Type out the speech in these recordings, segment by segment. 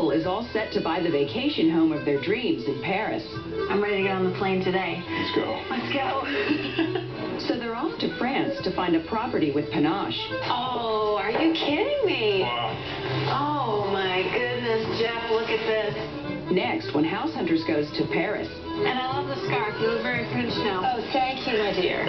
couple is all set to buy the vacation home of their dreams in Paris. I'm ready to get on the plane today. Let's go. Let's go. So they're off to France to find a property with panache. Oh, are you kidding me? Wow. Oh my goodness, Jeff, look at this. Next, when House Hunters goes to Paris. And I love the scarf. You look very French now. Oh, thank you, my dear.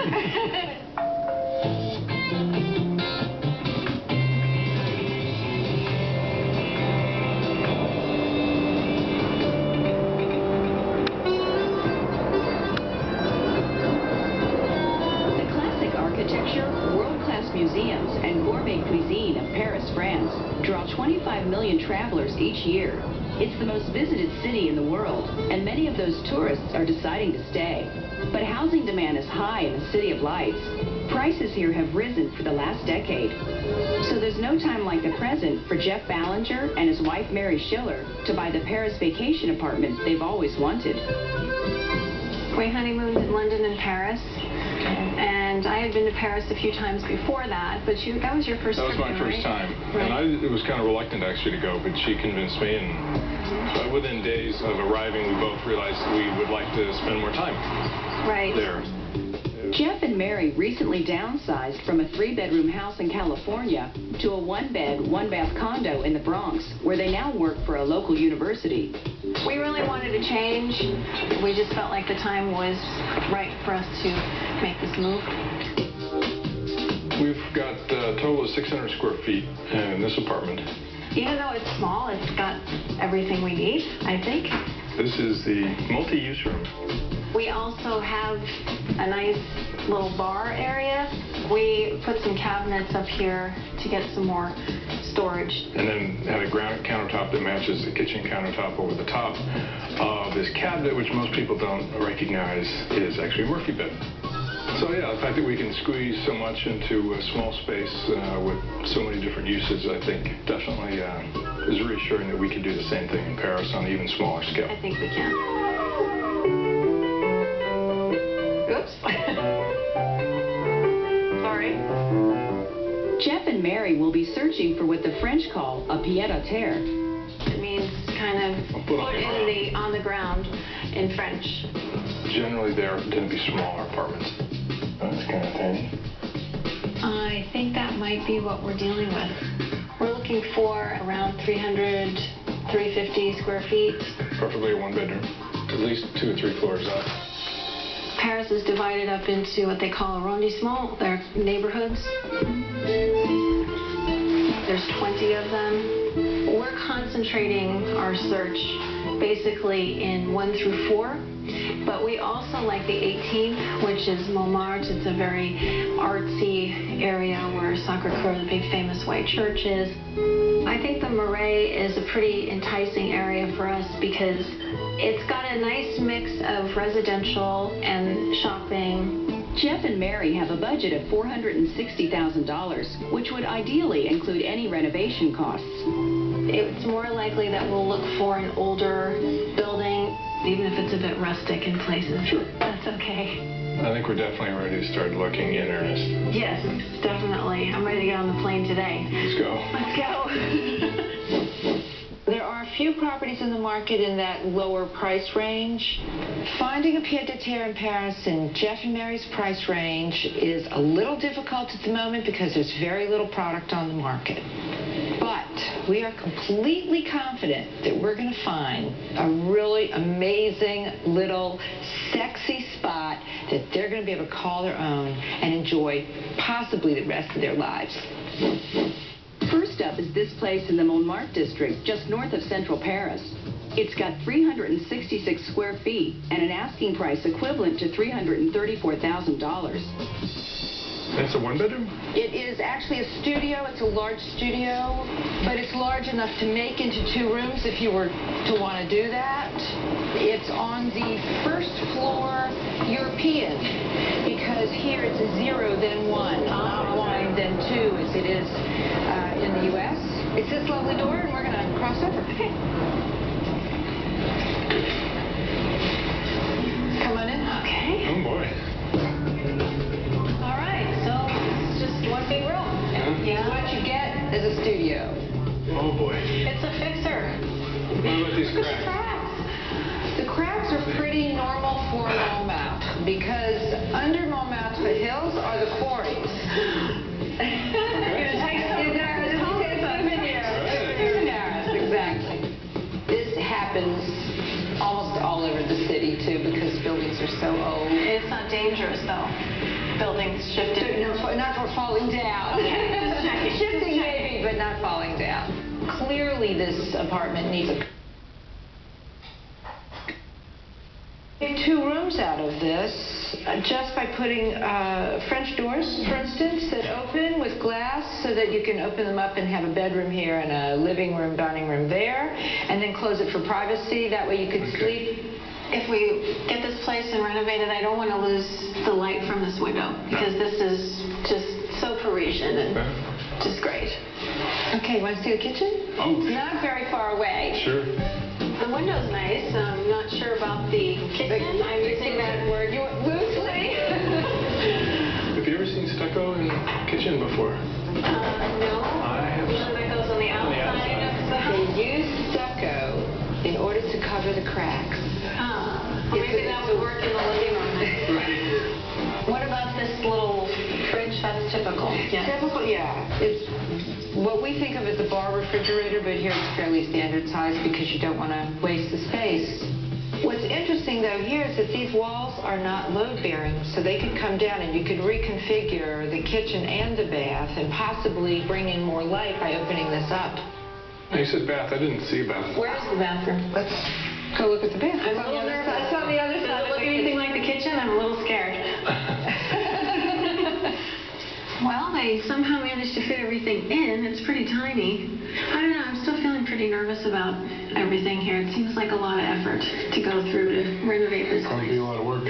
World-class museums and gourmet cuisine of Paris, France, draw 25 million travelers each year. It's the most visited city in the world, and many of those tourists are deciding to stay. But housing demand is high in the City of Lights. Prices here have risen for the last decade. So there's no time like the present for Jeff Ballinger and his wife Mary Schiller to buy the Paris vacation apartment they've always wanted. We honeymooned in London and Paris. And I had been to Paris a few times before that, but that was your first trip. That was my first time. Right. And I was kind of reluctant actually to go, but she convinced me, and within days of arriving, we both realized we would like to spend more time there. Jeff and Mary recently downsized from a 3-bedroom house in California to a 1-bed, 1-bath condo in the Bronx, where they now work for a local university. We really wanted to change. We just felt like the time was right for us to make this move. We've got a total of 600 square feet in this apartment. Even though it's small, it's got everything we need, I think. This is the multi-use room. We also have a nice little bar area. We put some cabinets up here to get some more storage. And then had a granite countertop that matches the kitchen countertop over the top. This cabinet, which most people don't recognize, is actually a Murphy bed. So yeah, the fact that we can squeeze so much into a small space with so many different uses, I think definitely is reassuring that we can do the same thing in Paris on an even smaller scale. I think we can. Oops. Sorry. Jeff and Mary will be searching for what the French call a pied-à-terre. It means kind of put on the ground in French. Generally, they tend to be smaller apartments. That's kind of tiny. I think that might be what we're dealing with. We're looking for around 300, 350 square feet. Preferably a 1-bedroom, at least 2 or 3 floors up. Paris is divided up into what they call arrondissements. They're neighborhoods. There's 20 of them. We're concentrating our search basically in 1 through 4. But we also like the 18th, which is Montmartre. It's a very artsy area where Sacré-Cœur, the big famous white church, is. I think the Marais is a pretty enticing area for us because it's got a nice mix of residential and shopping. Jeff and Mary have a budget of $460,000, which would ideally include any renovation costs. It's more likely that we'll look for an older building, even if it's a bit rustic in places. Sure. That's okay. I think we're definitely ready to start looking in earnest. Yes, definitely. I'm ready to get on the plane today. Let's go. Let's go. There are a few properties in the market in that lower price range. Finding a pied-à-terre in Paris in Jeff and Mary's price range is a little difficult at the moment because there's very little product on the market. But we are completely confident that we're going to find a really amazing little sexy spot that they're going to be able to call their own and enjoy possibly the rest of their lives. First up is this place in the Montmartre district, just north of central Paris. It's got 366 square feet and an asking price equivalent to $334,000. That's a 1-bedroom? It is actually a studio. It's a large studio, but it's large enough to make into 2 rooms if you were to want to do that. It's on the first floor European, because here it's a 0 then 1, not 1 then 2 as it is in the U.S. It's this lovely door, and we're going to cross over. Okay. Come on in. Okay. Oh, boy. All right, so it's just one big room. Yeah. What you get is a studio. Oh, boy. It's a fixer. biggest The crack? cracks. The cracks are pretty normal for Monmouth because under Monmouth Hills are the quarries. Exactly. This happens almost all over the city too because buildings are so old. It's not dangerous though. Buildings shifting. No, not for falling down. Just checking. Shifting maybe, but not falling down. Clearly this apartment needs a... Make 2 rooms out of this just by putting French doors, for instance, that open with glass so that you can open them up and have a bedroom here and a living room, dining room there, and then close it for privacy. That way you could sleep. If we get this place and renovate it, I don't want to lose the light from this window because this is just so Parisian and just great. Okay, want to see the kitchen? Oh, It's not very far away. sure. The window's nice. I'm not sure about the kitchen. I'm using that word loosely. Have you ever seen stucco in the kitchen before? No. I have. Usually that goes on the outside of the house. They use stucco in order to cover the cracks. Well, maybe that would work in the living room. What about this little fridge? That's typical. Yes. Typical, yeah. It's what we think of as a bar refrigerator, but here it's fairly standard size because you don't want to waste the space. What's interesting though here is that these walls are not load bearing, so they could come down and you could reconfigure the kitchen and the bath and possibly bring in more light by opening this up. You said bath. I didn't see a bath. Where's the bathroom? Let's go look at the bath. I'm a little nervous. It's on the other side. Does it look anything like the kitchen? I'm a little scared. Well, they somehow managed to fit everything in. It's pretty tiny. I don't know. I'm still feeling pretty nervous about everything here. It seems like a lot of effort to go through to renovate this Probably place. be a lot of work.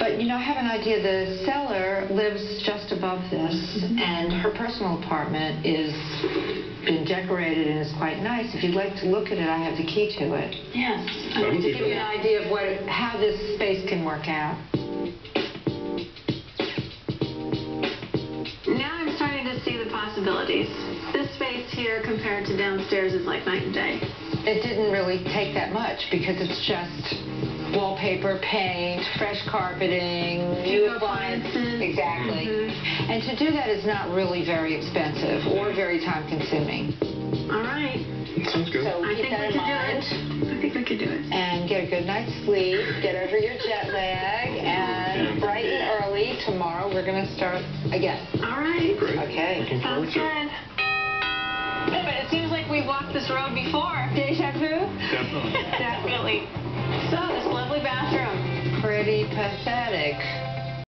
But, you know, I have an idea. The seller lives just above this, and her personal apartment is been decorated and is quite nice. If you'd like to look at it, I have the key to it. Yes. That would To be give you an idea of how this space can work out. Now I'm starting to see the possibilities. This space here compared to downstairs is like night and day. It didn't really take that much because it's just wallpaper, paint, fresh carpeting, new appliances. Exactly. And to do that is not really very expensive or very time consuming. All right. Sounds good. So I keep think that we in could do mind. it. I think we could do it. And get a good night's sleep, get over your jet lag, and bright and early tomorrow we're going to start again. All right. Great. Okay. Looking forward Sounds to good. it. But it seems like we've walked this road before. Deja vu? Definitely. Definitely. So, this lovely bathroom. Pretty pathetic.